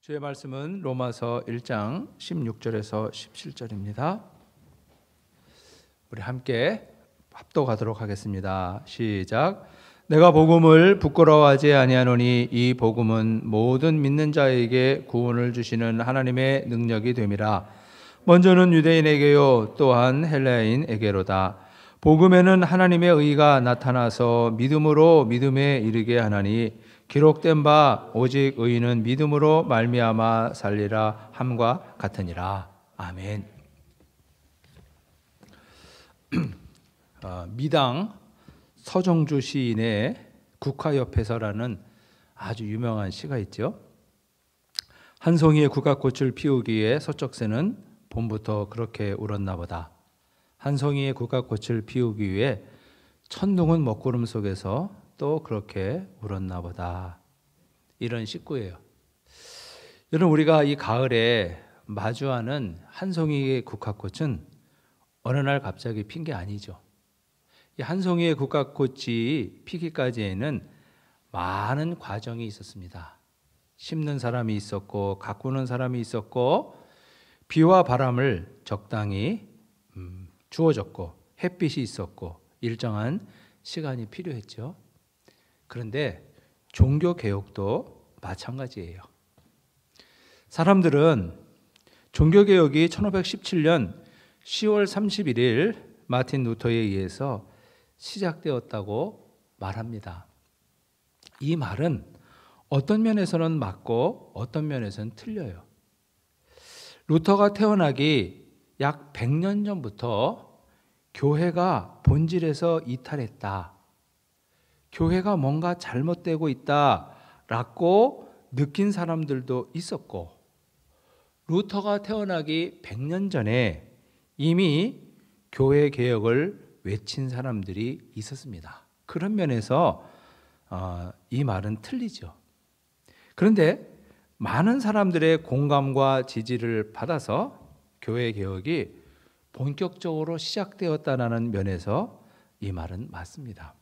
주의 말씀은 로마서 1장 16절에서 17절입니다. 우리 함께 합독하도록 하겠습니다. 시작. 내가 복음을 부끄러워하지 아니하노니 이 복음은 모든 믿는 자에게 구원을 주시는 하나님의 능력이 됨이라. 먼저는 유대인에게요 또한 헬라인에게로다. 복음에는 하나님의 의가 나타나서 믿음으로 믿음에 이르게 하나니 기록된 바 오직 의인은 믿음으로 말미암아 살리라 함과 같으니라. 아멘. 미당 서정주 시인의 국화옆에서라는 아주 유명한 시가 있죠. 한 송이의 국화꽃을 피우기에 서적새는 봄부터 그렇게 울었나 보다. 한 송이의 국화꽃을 피우기 위해 천둥은 먹구름 속에서 또 그렇게 울었나 보다. 이런 식구예요. 여러분, 우리가 이 가을에 마주하는 한 송이의 국화꽃은 어느 날 갑자기 핀 게 아니죠. 이 한 송이의 국화꽃이 피기까지에는 많은 과정이 있었습니다. 심는 사람이 있었고 가꾸는 사람이 있었고 비와 바람을 적당히 주어졌고 햇빛이 있었고 일정한 시간이 필요했죠. 그런데 종교개혁도 마찬가지예요. 사람들은 종교개혁이 1517년 10월 31일 마틴 루터에 의해서 시작되었다고 말합니다. 이 말은 어떤 면에서는 맞고 어떤 면에서는 틀려요. 루터가 태어나기 약 100년 전부터 교회가 본질에서 이탈했다. 교회가 뭔가 잘못되고 있다라고 느낀 사람들도 있었고, 루터가 태어나기 100년 전에 이미 교회 개혁을 외친 사람들이 있었습니다. 그런 면에서 이 말은 틀리죠. 그런데 많은 사람들의 공감과 지지를 받아서 교회 개혁이 본격적으로 시작되었다는 면에서 이 말은 맞습니다.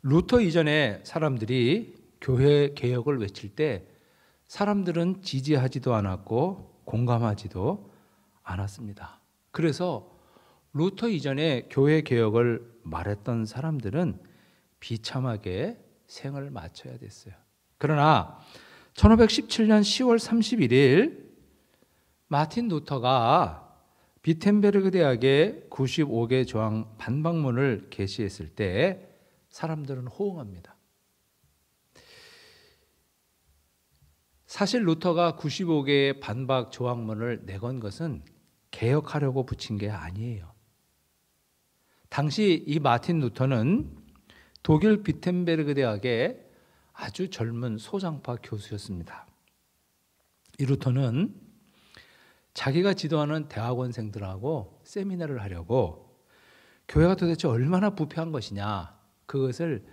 루터 이전에 사람들이 교회 개혁을 외칠 때 사람들은 지지하지도 않았고 공감하지도 않았습니다. 그래서 루터 이전에 교회 개혁을 말했던 사람들은 비참하게 생을 마쳐야 됐어요. 그러나 1517년 10월 31일 마틴 루터가 비텐베르그 대학의 95개 조항 반박문을 게시했을 때 사람들은 호응합니다. 사실 루터가 95개의 반박 조항문을 내건 것은 개혁하려고 붙인 게 아니에요. 당시 이 마틴 루터는 독일 비텐베르그 대학의 아주 젊은 소장파 교수였습니다. 이 루터는 자기가 지도하는 대학원생들하고 세미나를 하려고 교회가 도대체 얼마나 부패한 것이냐, 그것을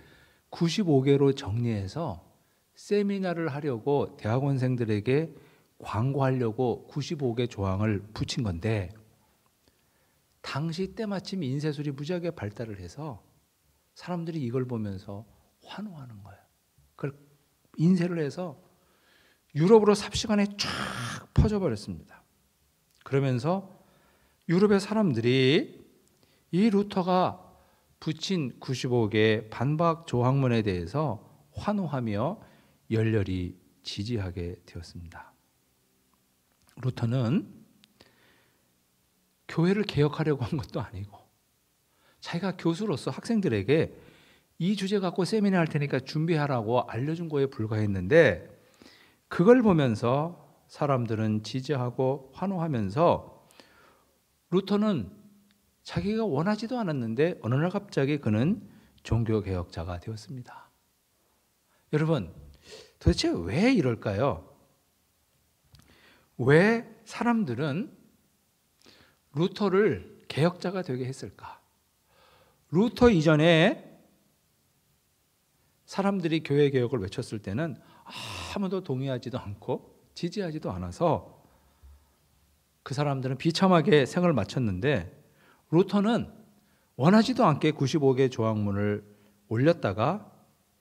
95개로 정리해서 세미나를 하려고 대학원생들에게 광고하려고 95개 조항을 붙인 건데, 당시 때마침 인쇄술이 무지하게 발달을 해서 사람들이 이걸 보면서 환호하는 거예요. 그걸 인쇄를 해서 유럽으로 삽시간에 쫙 퍼져버렸습니다. 그러면서 유럽의 사람들이 이 루터가 붙인 95개 반박 조항문에 대해서 환호하며 열렬히 지지하게 되었습니다. 루터는 교회를 개혁하려고 한 것도 아니고 자기가 교수로서 학생들에게 이 주제 갖고 세미나 할 테니까 준비하라고 알려준 거에 불과했는데, 그걸 보면서 사람들은 지지하고 환호하면서 루터는 자기가 원하지도 않았는데 어느 날 갑자기 그는 종교개혁자가 되었습니다. 여러분, 도대체 왜 이럴까요? 왜 사람들은 루터를 개혁자가 되게 했을까? 루터 이전에 사람들이 교회 개혁을 외쳤을 때는 아무도 동의하지도 않고 지지하지도 않아서 그 사람들은 비참하게 생을 마쳤는데, 루터는 원하지도 않게 95개 조항문을 올렸다가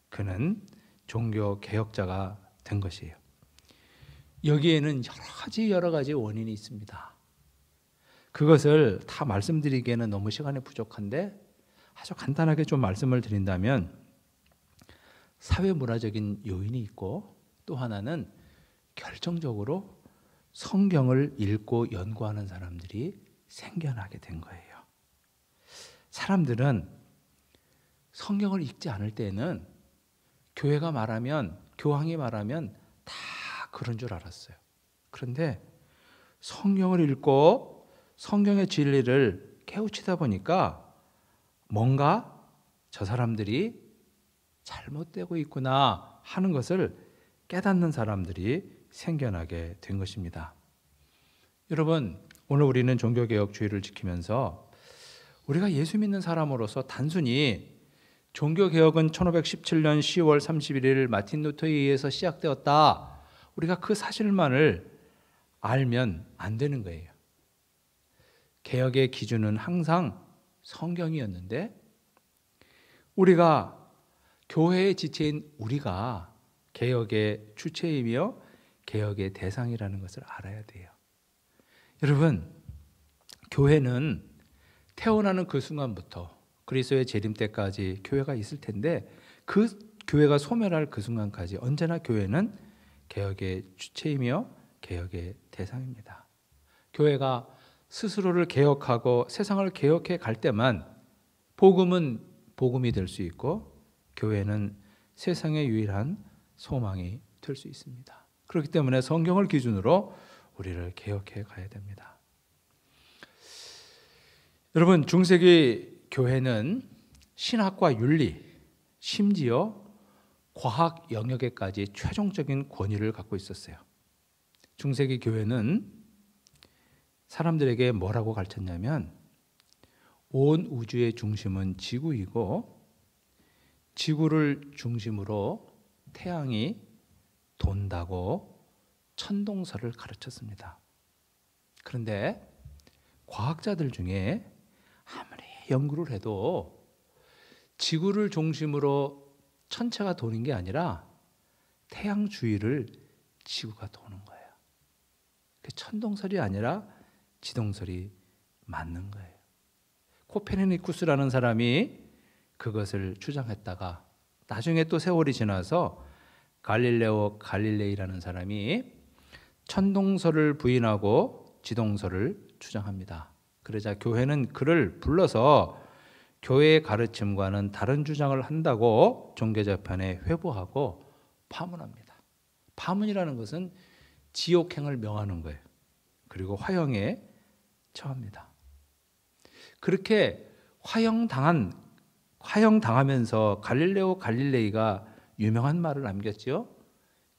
그는 종교 개혁자가 된 것이에요. 여기에는 여러 가지 원인이 있습니다. 그것을 다 말씀드리기에는 너무 시간이 부족한데 아주 간단하게 좀 말씀을 드린다면, 사회 문화적인 요인이 있고, 또 하나는 결정적으로 성경을 읽고 연구하는 사람들이 생겨나게 된 거예요. 사람들은 성경을 읽지 않을 때는 교회가 말하면, 교황이 말하면 다 그런 줄 알았어요. 그런데 성경을 읽고 성경의 진리를 깨우치다 보니까 뭔가 저 사람들이 잘못되고 있구나 하는 것을 깨닫는 사람들이 생겨나게 된 것입니다. 여러분, 오늘 우리는 종교개혁주의를 지키면서 우리가 예수 믿는 사람으로서 단순히 종교개혁은 1517년 10월 31일 마틴 루터에 의해서 시작되었다, 우리가 그 사실만을 알면 안 되는 거예요. 개혁의 기준은 항상 성경이었는데, 우리가 교회의 지체인 우리가 개혁의 주체이며 개혁의 대상이라는 것을 알아야 돼요. 여러분, 교회는 태어나는 그 순간부터 그리스도의 재림 때까지 교회가 있을 텐데, 그 교회가 소멸할 그 순간까지 언제나 교회는 개혁의 주체이며 개혁의 대상입니다. 교회가 스스로를 개혁하고 세상을 개혁해 갈 때만 복음은 복음이 될 수 있고, 교회는 세상의 유일한 소망이 될 수 있습니다. 그렇기 때문에 성경을 기준으로 우리를 개혁해 가야 됩니다. 여러분, 중세기 교회는 신학과 윤리, 심지어 과학 영역에까지 최종적인 권위를 갖고 있었어요. 중세기 교회는 사람들에게 뭐라고 가르쳤냐면, 온 우주의 중심은 지구이고 지구를 중심으로 태양이 돈다고 천동설을 가르쳤습니다. 그런데 과학자들 중에 아무리 연구를 해도 지구를 중심으로 천체가 도는 게 아니라 태양 주위를 지구가 도는 거예요. 그 천동설이 아니라 지동설이 맞는 거예요. 코페르니쿠스라는 사람이 그것을 주장했다가 나중에 또 세월이 지나서 갈릴레오 갈릴레이라는 사람이 천동설을 부인하고 지동설을 주장합니다. 그러자 교회는 그를 불러서 교회의 가르침과는 다른 주장을 한다고 종교재판에 회부하고 파문합니다. 파문이라는 것은 지옥행을 명하는 거예요. 그리고 화형에 처합니다. 그렇게 화형당하면서 갈릴레오 갈릴레이가 유명한 말을 남겼죠.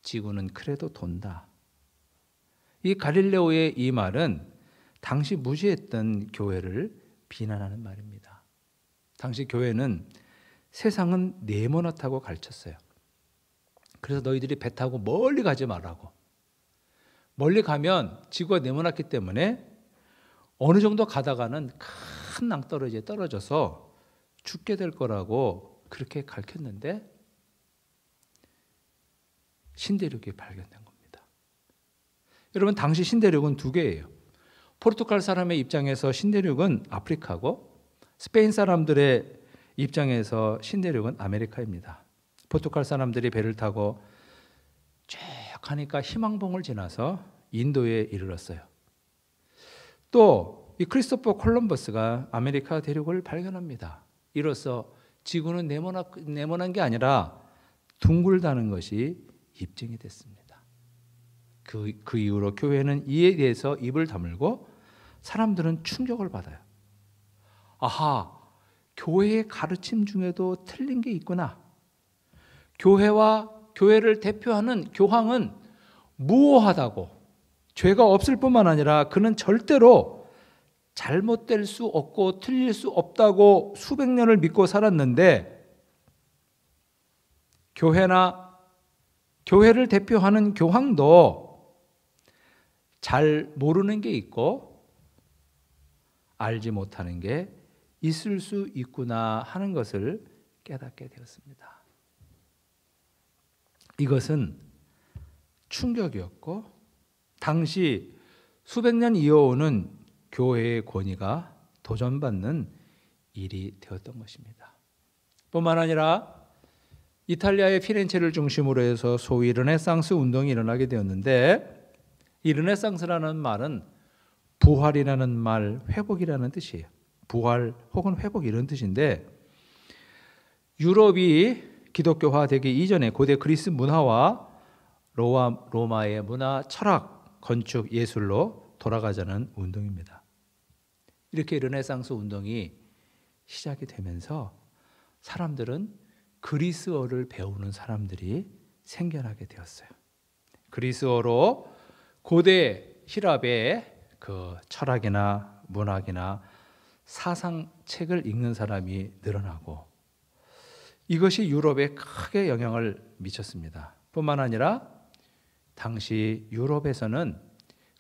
지구는 그래도 돈다. 이 갈릴레오의 이 말은 당시 무지했던 교회를 비난하는 말입니다. 당시 교회는 세상은 네모나다고 가르쳤어요. 그래서 너희들이 배 타고 멀리 가지 말라고. 멀리 가면 지구가 네모났기 때문에 어느 정도 가다가는 큰 낭떠러지에 떨어져서 죽게 될 거라고 그렇게 가르쳤는데, 신대륙이 발견된 겁니다. 여러분, 당시 신대륙은 두 개예요. 포르투갈 사람의 입장에서 신대륙은 아프리카고, 스페인 사람들의 입장에서 신대륙은 아메리카입니다. 포르투갈 사람들이 배를 타고 쭉 가니까 희망봉을 지나서 인도에 이르렀어요. 또 이 크리스토퍼 콜럼버스가 아메리카 대륙을 발견합니다. 이로써 지구는 네모난 게 아니라 둥글다는 것이 입증이 됐습니다. 그 이후로 교회는 이에 대해서 입을 다물고 사람들은 충격을 받아요. 아하, 교회의 가르침 중에도 틀린 게 있구나. 교회와 교회를 대표하는 교황은 무오하다고, 죄가 없을 뿐만 아니라 그는 절대로 잘못될 수 없고 틀릴 수 없다고 수백 년을 믿고 살았는데, 교회를 대표하는 교황도 잘 모르는 게 있고 알지 못하는 게 있을 수 있구나 하는 것을 깨닫게 되었습니다. 이것은 충격이었고 당시 수백 년 이어오는 교회의 권위가 도전받는 일이 되었던 것입니다. 뿐만 아니라 이탈리아의 피렌체를 중심으로 해서 소위 르네상스 운동이 일어나게 되었는데, 이 르네상스라는 말은 부활이라는 말, 회복이라는 뜻이에요. 부활 혹은 회복 이런 뜻인데, 유럽이 기독교화되기 이전에 고대 그리스 문화와 로마의 문화, 철학, 건축, 예술로 돌아가자는 운동입니다. 이렇게 르네상스 운동이 시작이 되면서 사람들은 그리스어를 배우는 사람들이 생겨나게 되었어요. 그리스어로 고대 히랍의 그 철학이나 문학이나 사상책을 읽는 사람이 늘어나고, 이것이 유럽에 크게 영향을 미쳤습니다. 뿐만 아니라 당시 유럽에서는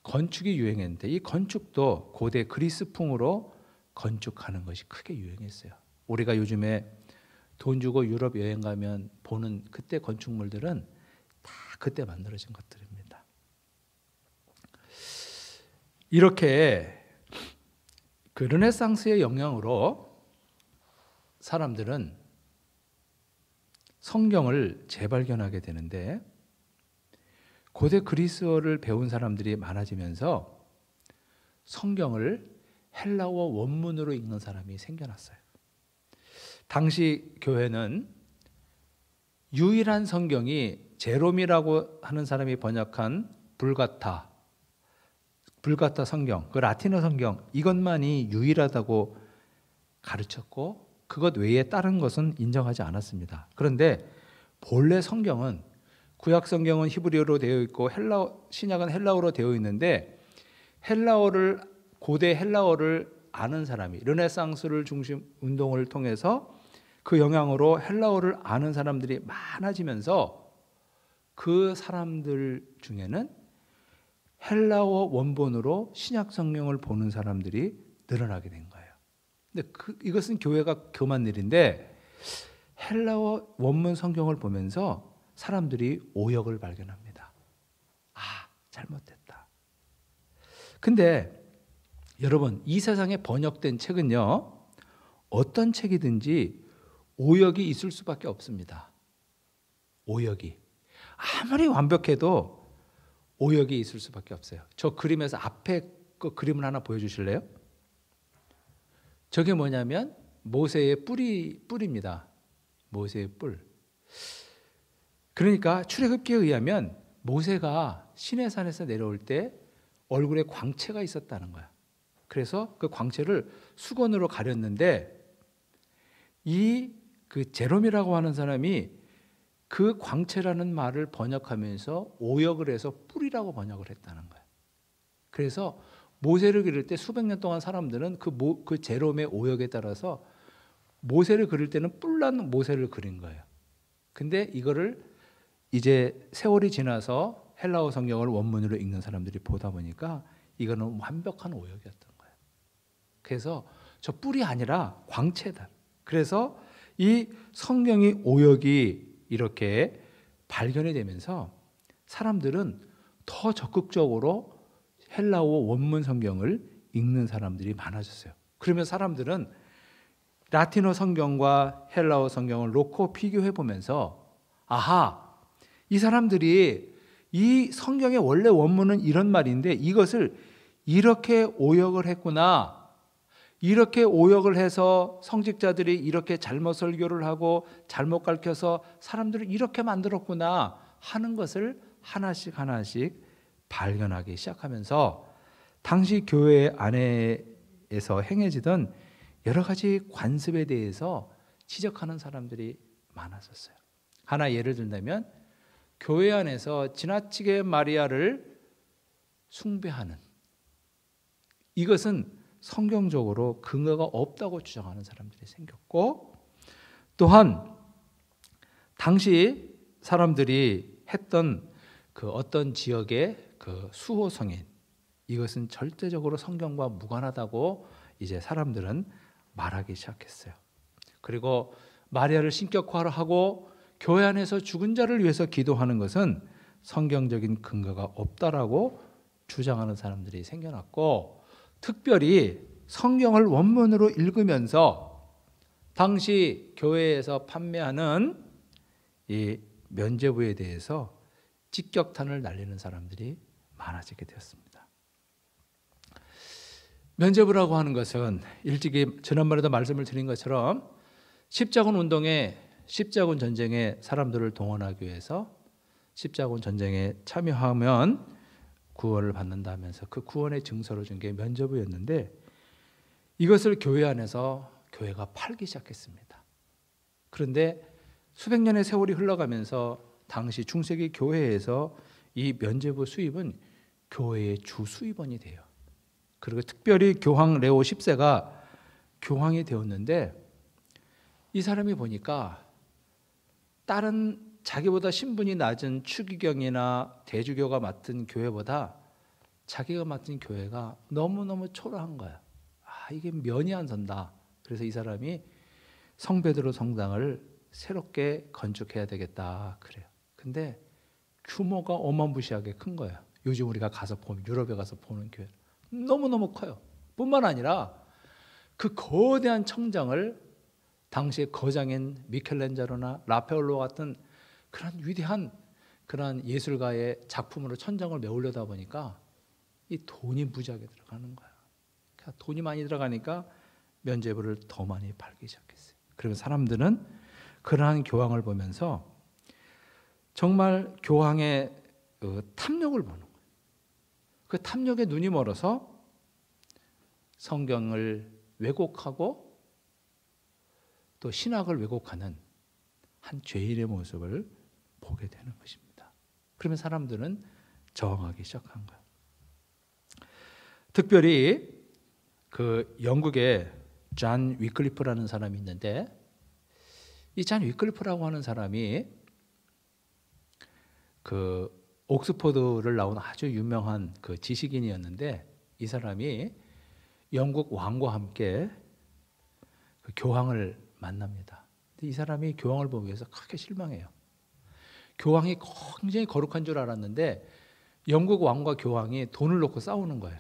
건축이 유행했는데, 이 건축도 고대 그리스풍으로 건축하는 것이 크게 유행했어요. 우리가 요즘에 돈 주고 유럽 여행 가면 보는 그때 건축물들은 다 그때 만들어진 것들입니다. 이렇게 그 르네상스의 영향으로 사람들은 성경을 재발견하게 되는데, 고대 그리스어를 배운 사람들이 많아지면서 성경을 헬라어 원문으로 읽는 사람이 생겨났어요. 당시 교회는 유일한 성경이 제롬이라고 하는 사람이 번역한 불가타 성경, 그 라틴어 성경, 이것만이 유일하다고 가르쳤고, 그것 외에 다른 것은 인정하지 않았습니다. 그런데 본래 성경은, 구약 성경은 히브리어로 되어 있고 신약은 헬라어로 되어 있는데, 고대 헬라어를 아는 사람이, 르네상스를 중심 운동을 통해서 그 영향으로 헬라어를 아는 사람들이 많아지면서 그 사람들 중에는 헬라어 원본으로 신약 성경을 보는 사람들이 늘어나게 된 거예요. 근데 이것은 교회가 금한 일인데, 헬라어 원문 성경을 보면서 사람들이 오역을 발견합니다. 아, 잘못됐다. 근데 여러분, 이 세상에 번역된 책은요, 어떤 책이든지 오역이 있을 수밖에 없습니다. 오역이. 아무리 완벽해도 오역이 있을 수밖에 없어요. 저 그림에서 앞에 그 그림을 하나 보여주실래요? 저게 뭐냐면 모세의 뿔입니다. 모세의 뿔. 그러니까 출애굽기에 의하면 모세가 시내산에서 내려올 때 얼굴에 광채가 있었다는 거야. 그래서 그 광채를 수건으로 가렸는데, 그 제롬이라고 하는 사람이 그 광채라는 말을 번역하면서 오역을 해서 뿔이라고 번역을 했다는 거야. 그래서 모세를 그릴 때 수백 년 동안 사람들은 그 제롬의 오역에 따라서 모세를 그릴 때는 뿔난 모세를 그린 거예요. 근데 이거를 이제 세월이 지나서 헬라어 성경을 원문으로 읽는 사람들이 보다 보니까 이거는 완벽한 오역이었던 거예요. 그래서 저 뿔이 아니라 광채다. 그래서 이 성경이 오역이 이렇게 발견이 되면서 사람들은 더 적극적으로 헬라어 원문 성경을 읽는 사람들이 많아졌어요. 그러면 사람들은 라틴어 성경과 헬라어 성경을 놓고 비교해 보면서, 아하, 이 사람들이 이 성경의 원래 원문은 이런 말인데 이것을 이렇게 오역을 했구나. 이렇게 오역을 해서 성직자들이 이렇게 잘못 설교를 하고 잘못 가르쳐서 사람들을 이렇게 만들었구나 하는 것을 하나씩 발견하기 시작하면서 당시 교회 안에서 행해지던 여러 가지 관습에 대해서 지적하는 사람들이 많았었어요. 하나 예를 들자면, 교회 안에서 지나치게 마리아를 숭배하는, 이것은 성경적으로 근거가 없다고 주장하는 사람들이 생겼고, 또한 당시 사람들이 했던 그 어떤 지역의 그 수호 성인, 이것은 절대적으로 성경과 무관하다고 이제 사람들은 말하기 시작했어요. 그리고 마리아를 신격화하고 교회 안에서 죽은 자를 위해서 기도하는 것은 성경적인 근거가 없다라고 주장하는 사람들이 생겨났고, 특별히 성경을 원문으로 읽으면서 당시 교회에서 판매하는 이 면죄부에 대해서 직격탄을 날리는 사람들이 많아지게 되었습니다. 면죄부라고 하는 것은 일찍이 지난번에도 말씀을 드린 것처럼 십자군 전쟁에 사람들을 동원하기 위해서 십자군 전쟁에 참여하면 구원을 받는다 하면서 그 구원의 증서를 준 게 면죄부였는데, 이것을 교회 안에서 교회가 팔기 시작했습니다. 그런데 수백 년의 세월이 흘러가면서 당시 중세기 교회에서 이 면죄부 수입은 교회의 주 수입원이 돼요. 그리고 특별히 교황 레오 10세가 교황이 되었는데, 이 사람이 보니까 다른 자기보다 신분이 낮은 추기경이나 대주교가 맡은 교회보다 자기가 맡은 교회가 너무너무 초라한 거야. 이게 면이 안 선다. 그래서 이 사람이 성베드로 성당을 새롭게 건축해야 되겠다 그래요. 근데 규모가 어마무시하게 큰 거예요. 요즘 우리가 가서 보면, 유럽에 가서 보는 교회 너무너무 커요. 뿐만 아니라 그 거대한 청장을 당시에 거장인 미켈란젤로나 라파엘로 같은 그런 위대한 그런 예술가의 작품으로 천장을 메우려다 보니까 이 돈이 무지하게 들어가는 거야. 그러니까 돈이 많이 들어가니까 면죄부를 더 많이 팔기 시작했어요. 그리고 사람들은 그러한 교황을 보면서 정말 교황의 탐욕을 보는 거예요. 그 탐욕에 눈이 멀어서 성경을 왜곡하고 또 신학을 왜곡하는 한 죄인의 모습을 보게 되는 것입니다. 그러면 사람들은 저항하기 시작한 거예요. 특별히 그 영국에 존 위클리프라는 사람이 있는데, 이 존 위클리프라고 하는 사람이 그 옥스퍼드를 나온 아주 유명한 그 지식인이었는데, 이 사람이 영국 왕과 함께 그 교황을 만납니다. 이 사람이 교황을 보기 위해서 크게 실망해요. 교황이 굉장히 거룩한 줄 알았는데 영국 왕과 교황이 돈을 놓고 싸우는 거예요.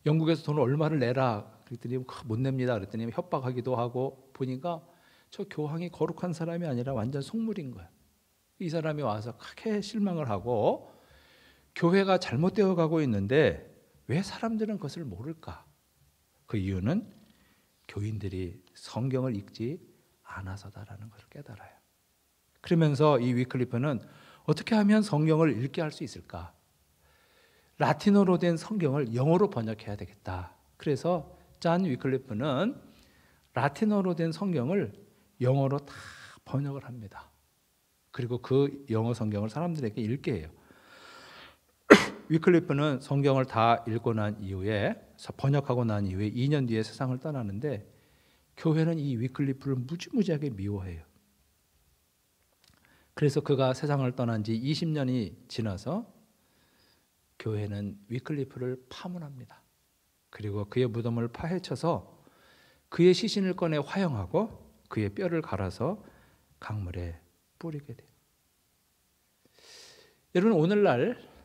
영국에서 돈을 얼마를 내라 그랬더니 못 냅니다 그랬더니 협박하기도 하고, 보니까 저 교황이 거룩한 사람이 아니라 완전 속물인 거예요. 이 사람이 와서 크게 실망을 하고, 교회가 잘못되어 가고 있는데 왜 사람들은 그것을 모를까? 그 이유는 교인들이 성경을 읽지 않아서다라는 것을 깨달아요. 그러면서 이 위클리프는 어떻게 하면 성경을 읽게 할 수 있을까? 라틴어로 된 성경을 영어로 번역해야 되겠다. 그래서 존 위클리프는 라틴어로 된 성경을 영어로 다 번역을 합니다. 그리고 그 영어 성경을 사람들에게 읽게 해요. 위클리프는 성경을 다 읽고 난 이후에, 번역하고 난 이후에 2년 뒤에 세상을 떠나는데, 교회는 이 위클리프를 무지무지하게 미워해요. 그래서 그가 세상을 떠난 지 20년이 지나서 교회는 위클리프를 파문합니다. 그리고 그의 무덤을 파헤쳐서 그의 시신을 꺼내 화형하고 그의 뼈를 갈아서 강물에 뿌리게 돼요. 여러분, 오늘날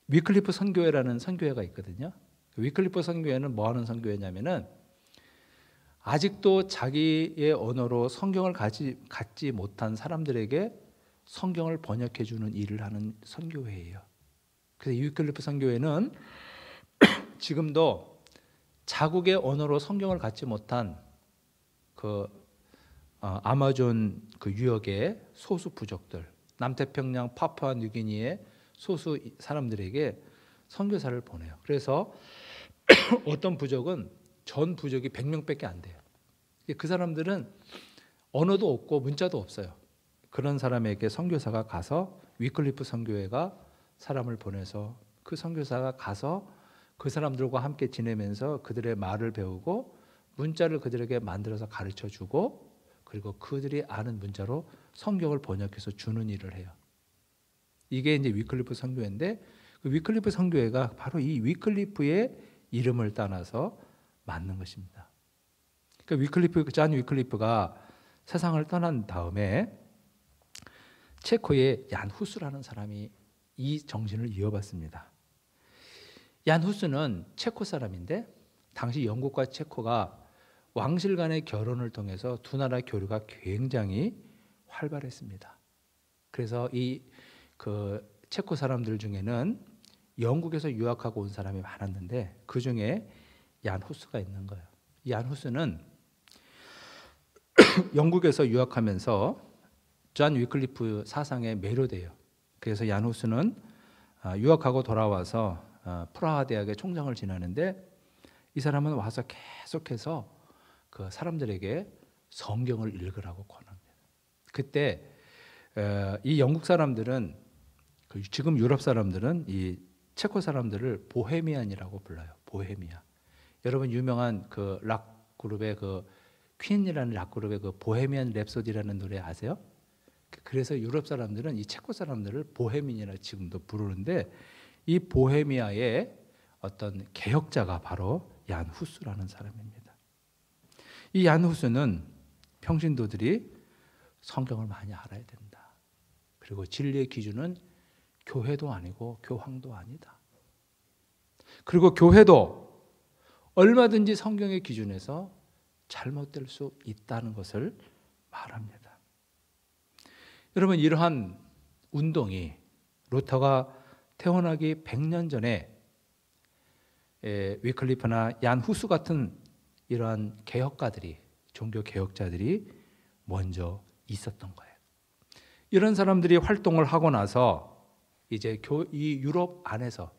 위클리프 선교회라는 선교회가 있거든요. 위클리프 선교회는 뭐 하는 선교회냐면은, 아직도 자기의 언어로 성경을 갖지 못한 사람들에게 성경을 번역해 주는 일을 하는 선교회예요. 그래서 이 위클리프 선교회는 지금도 자국의 언어로 성경을 갖지 못한 그 아마존 그 유역의 소수 부족들, 남태평양 파푸아 뉴기니의 소수 사람들에게 선교사를 보내요. 그래서 어떤 부족은 전 부족이 100명밖에 안 돼요. 그 사람들은 언어도 없고 문자도 없어요. 그런 사람에게 선교사가 가서, 위클리프 선교회가 사람을 보내서 그 선교사가 가서 그 사람들과 함께 지내면서 그들의 말을 배우고 문자를 그들에게 만들어서 가르쳐주고, 그리고 그들이 아는 문자로 성경을 번역해서 주는 일을 해요. 이게 이제 위클리프 선교회인데, 그 위클리프 선교회가 바로 이 위클리프의 이름을 따라서 만든 것입니다. 그러니까 존 위클리프가 세상을 떠난 다음에 체코의 얀 후스라는 사람이 이 정신을 이어받습니다. 얀 후스는 체코 사람인데 당시 영국과 체코가 왕실 간의 결혼을 통해서 두 나라의 교류가 굉장히 활발했습니다. 그래서 이 체코 사람들 중에는 영국에서 유학하고 온 사람이 많았는데 그 중에 얀 후스가 있는 거예요. 얀 후스는 영국에서 유학하면서 존 위클리프 사상에 매료돼요. 그래서 얀 후스는 유학하고 돌아와서 프라하 대학의 총장을 지내는데 이 사람은 와서 계속해서 그 사람들에게 성경을 읽으라고 권합니다. 그때 이 영국 사람들은 지금 유럽 사람들은 이 체코 사람들을 보헤미안이라고 불러요. 보헤미아. 여러분 유명한 그 락 그룹의 그 퀸이라는 락 그룹의 그 보헤미안 랩소디라는 노래 아세요? 그래서 유럽 사람들은 이 체코 사람들을 보헤미안이라 지금도 부르는데 이 보헤미아의 어떤 개혁자가 바로 얀 후스라는 사람입니다. 이 얀 후스는 평신도들이 성경을 많이 알아야 된다. 그리고 진리의 기준은 교회도 아니고 교황도 아니다. 그리고 교회도 얼마든지 성경의 기준에서 잘못될 수 있다는 것을 말합니다. 여러분 이러한 운동이 루터가 태어나기 100년 전에 위클리프나 얀 후스 같은 이러한 개혁가들이 종교 개혁자들이 먼저 있었던 거예요. 이런 사람들이 활동을 하고 나서 이제 이 유럽 안에서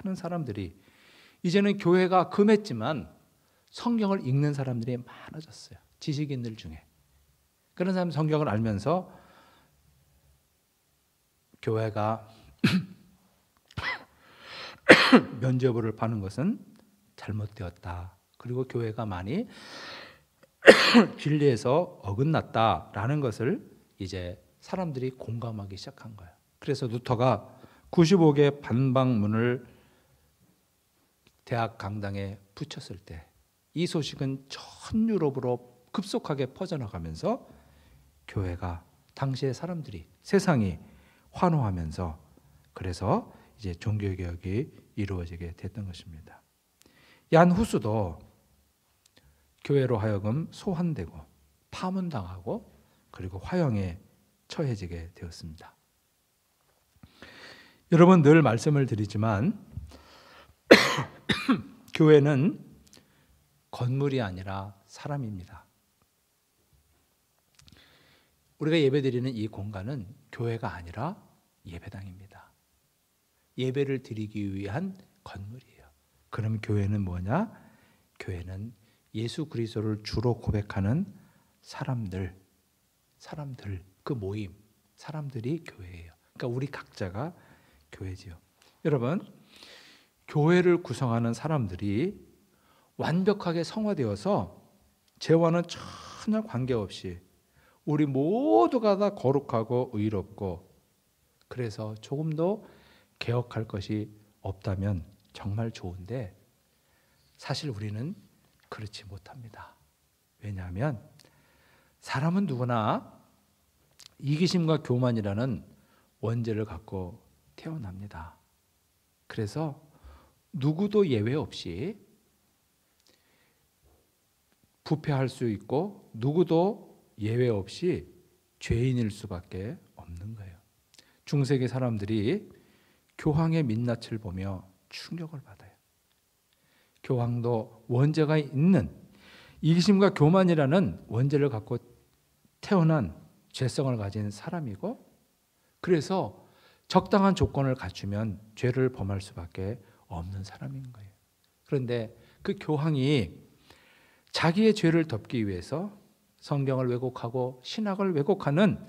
많은 사람들이 이제는 교회가 금했지만 성경을 읽는 사람들이 많아졌어요. 지식인들 중에. 그런 사람 성경을 알면서 교회가 면죄부를 받는 것은 잘못되었다. 그리고 교회가 많이 진리에서 어긋났다라는 것을 이제 사람들이 공감하기 시작한 거예요. 그래서 루터가 95개 반박문을 대학 강당에 붙였을 때 이 소식은 전 유럽으로 급속하게 퍼져나가면서 교회가 당시의 사람들이 세상이 환호하면서 그래서 이제 종교개혁이 이루어지게 됐던 것입니다. 얀 후스도 교회로 하여금 소환되고 파문당하고 그리고 화형에 처해지게 되었습니다. 여러분 늘 말씀을 드리지만 교회는 건물이 아니라 사람입니다. 우리가 예배드리는 이 공간은 교회가 아니라 예배당입니다. 예배를 드리기 위한 건물이에요. 그럼 교회는 뭐냐? 교회는 예수 그리스도를 주로 고백하는 사람들 그 모임, 사람들이 교회예요. 그러니까 우리 각자가 교회지요. 여러분, 교회를 구성하는 사람들이 완벽하게 성화되어서 죄와는 전혀 관계없이 우리 모두가 다 거룩하고 의롭고 그래서 조금도 개혁할 것이 없다면 정말 좋은데 사실 우리는 그렇지 못합니다. 왜냐하면 사람은 누구나 이기심과 교만이라는 원죄를 갖고 태어납니다. 그래서 누구도 예외 없이 부패할 수 있고 누구도 예외 없이 죄인일 수밖에 없는 거예요. 중세기 사람들이 교황의 민낯을 보며 충격을 받아요. 교황도 원죄가 있는 이기심과 교만이라는 원죄를 갖고 태어난 죄성을 가진 사람이고 그래서 적당한 조건을 갖추면 죄를 범할 수밖에 없는 사람인 거예요. 그런데 그 교황이 자기의 죄를 덮기 위해서 성경을 왜곡하고 신학을 왜곡하는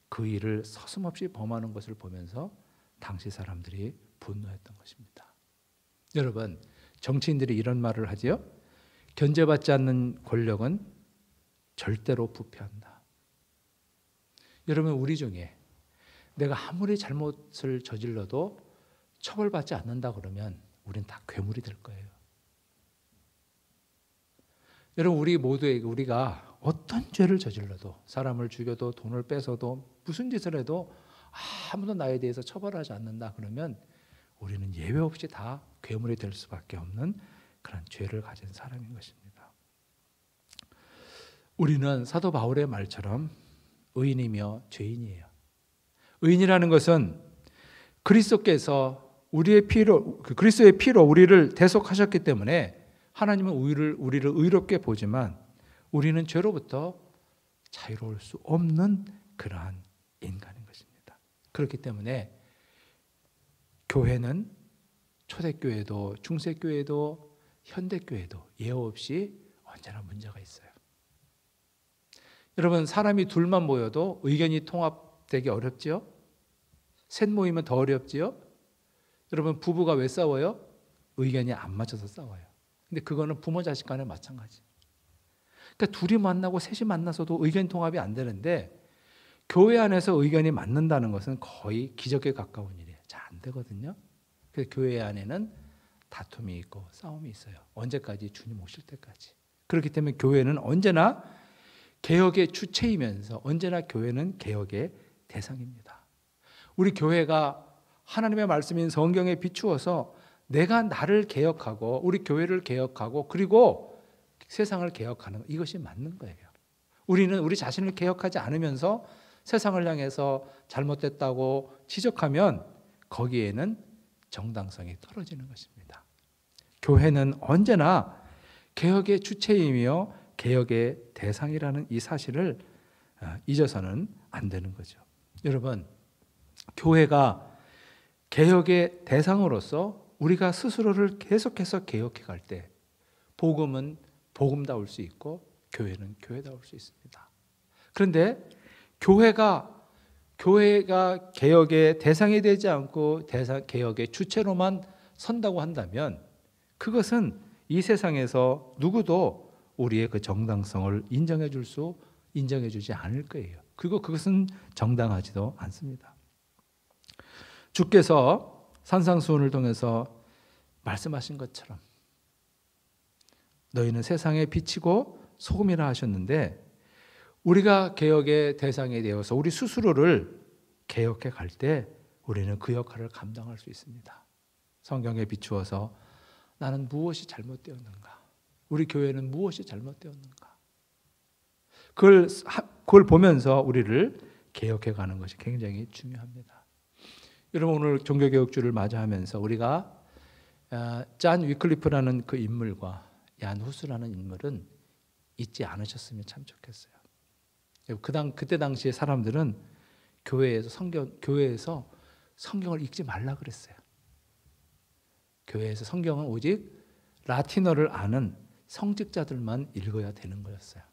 그 일을 서슴없이 범하는 것을 보면서 당시 사람들이 분노했던 것입니다. 여러분, 정치인들이 이런 말을 하지요. 견제받지 않는 권력은 절대로 부패한다. 여러분, 우리 중에 내가 아무리 잘못을 저질러도 처벌받지 않는다 그러면 우린 다 괴물이 될 거예요. 여러분, 우리 모두에게 우리가 어떤 죄를 저질러도 사람을 죽여도 돈을 뺏어도 무슨 짓을 해도 아무도 나에 대해서 처벌하지 않는다 그러면 우리는 예외 없이 다 괴물이 될 수밖에 없는 그런 죄를 가진 사람인 것입니다. 우리는 사도 바울의 말처럼 의인이며 죄인이에요. 의인이라는 것은 그리스도께서 그리스도의 피로 우리를 대속하셨기 때문에 하나님은 우리를 의롭게 보지만 우리는 죄로부터 자유로울 수 없는 그러한 인간인 것입니다. 그렇기 때문에 교회는 초대교회도 중세교회도 현대교회도 예외 없이 언제나 문제가 있어요. 여러분, 사람이 둘만 모여도 의견이 통합되기 어렵지요? 셋 모이면 더 어렵지요? 여러분, 부부가 왜 싸워요? 의견이 안 맞아서 싸워요. 근데 그거는 부모 자식 간에 마찬가지. 그러니까 둘이 만나고 셋이 만나서도 의견 통합이 안 되는데 교회 안에서 의견이 맞는다는 것은 거의 기적에 가까운 일이에요. 잘 안 되거든요. 그래서 교회 안에는 다툼이 있고 싸움이 있어요. 언제까지? 주님 오실 때까지. 그렇기 때문에 교회는 언제나 개혁의 주체이면서 언제나 교회는 개혁의 대상입니다. 우리 교회가 하나님의 말씀인 성경에 비추어서 내가 나를 개혁하고 우리 교회를 개혁하고 그리고 세상을 개혁하는 이것이 맞는 거예요. 우리는 우리 자신을 개혁하지 않으면서 세상을 향해서 잘못됐다고 지적하면 거기에는 정당성이 떨어지는 것입니다. 교회는 언제나 개혁의 주체이며 개혁의 대상이라는 이 사실을 잊어서는 안 되는 거죠. 여러분, 교회가 개혁의 대상으로서 우리가 스스로를 계속해서 개혁해 갈 때 복음은 복음다울 수 있고 교회는 교회다울 수 있습니다. 그런데 교회가 개혁의 대상이 되지 않고 개혁의 주체로만 선다고 한다면 그것은 이 세상에서 누구도 우리의 그 정당성을 인정해주지 않을 거예요. 그리고 그것은 정당하지도 않습니다. 주께서 산상수훈을 통해서 말씀하신 것처럼 너희는 세상에 비치고 소금이라 하셨는데 우리가 개혁의 대상이 되어서 우리 스스로를 개혁해 갈 때 우리는 그 역할을 감당할 수 있습니다. 성경에 비추어서 나는 무엇이 잘못되었는가? 우리 교회는 무엇이 잘못되었는가? 그걸 보면서 우리를 개혁해 가는 것이 굉장히 중요합니다. 여러분, 오늘 종교개혁주를 맞이하면서 우리가 잔 위클리프라는 그 인물과 얀 후스라는 인물은 잊지 않으셨으면 참 좋겠어요. 그때 당시에 사람들은 교회에서 성경을 읽지 말라 그랬어요. 교회에서 성경은 오직 라틴어를 아는 성직자들만 읽어야 되는 거였어요.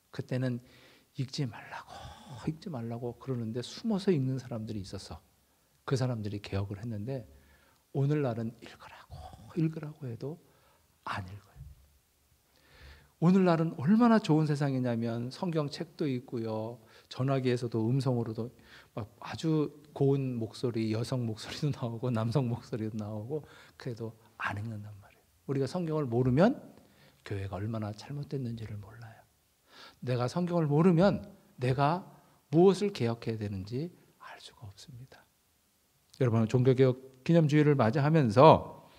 그때는 읽지 말라고 그러는데 숨어서 읽는 사람들이 있어서 그 사람들이 개혁을 했는데 오늘날은 읽으라고 해도 안 읽어요. 오늘날은 얼마나 좋은 세상이냐면 성경책도 있고요. 전화기에서도 음성으로도 막 아주 고운 목소리, 여성 목소리도 나오고 남성 목소리도 나오고 그래도 안 읽는단 말이에요. 우리가 성경을 모르면 교회가 얼마나 잘못됐는지를 몰라요. 내가 성경을 모르면 내가 무엇을 개혁해야 되는지 알 수가 없습니다. 여러분, 종교개혁 기념주의를 맞이하면서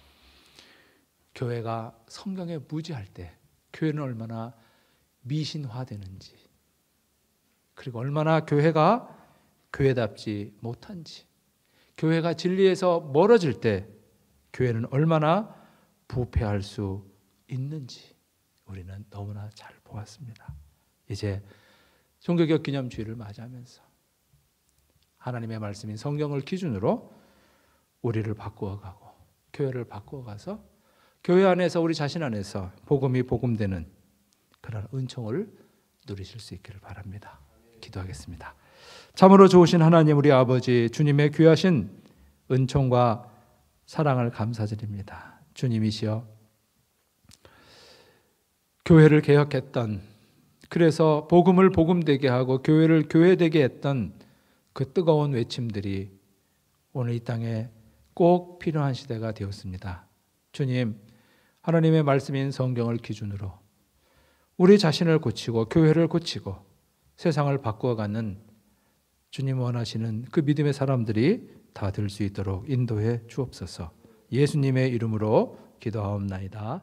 교회가 성경에 무지할 때 교회는 얼마나 미신화되는지 그리고 얼마나 교회가 교회답지 못한지 교회가 진리에서 멀어질 때 교회는 얼마나 부패할 수 있는지 우리는 너무나 잘 보았습니다. 이제 종교개혁 기념주의를 맞이하면서 하나님의 말씀인 성경을 기준으로 우리를 바꾸어가고 교회를 바꾸어가서 교회 안에서 우리 자신 안에서 복음이 복음되는 그런 은총을 누리실 수 있기를 바랍니다. 기도하겠습니다. 참으로 좋으신 하나님 우리 아버지 주님의 귀하신 은총과 사랑을 감사드립니다. 주님이시여 교회를 개혁했던 그래서 복음을 복음되게 하고 교회를 교회되게 했던 그 뜨거운 외침들이 오늘 이 땅에 꼭 필요한 시대가 되었습니다. 주님, 하나님의 말씀인 성경을 기준으로 우리 자신을 고치고 교회를 고치고 세상을 바꾸어가는 주님 원하시는 그 믿음의 사람들이 다 될 수 있도록 인도해 주옵소서. 예수님의 이름으로 기도하옵나이다.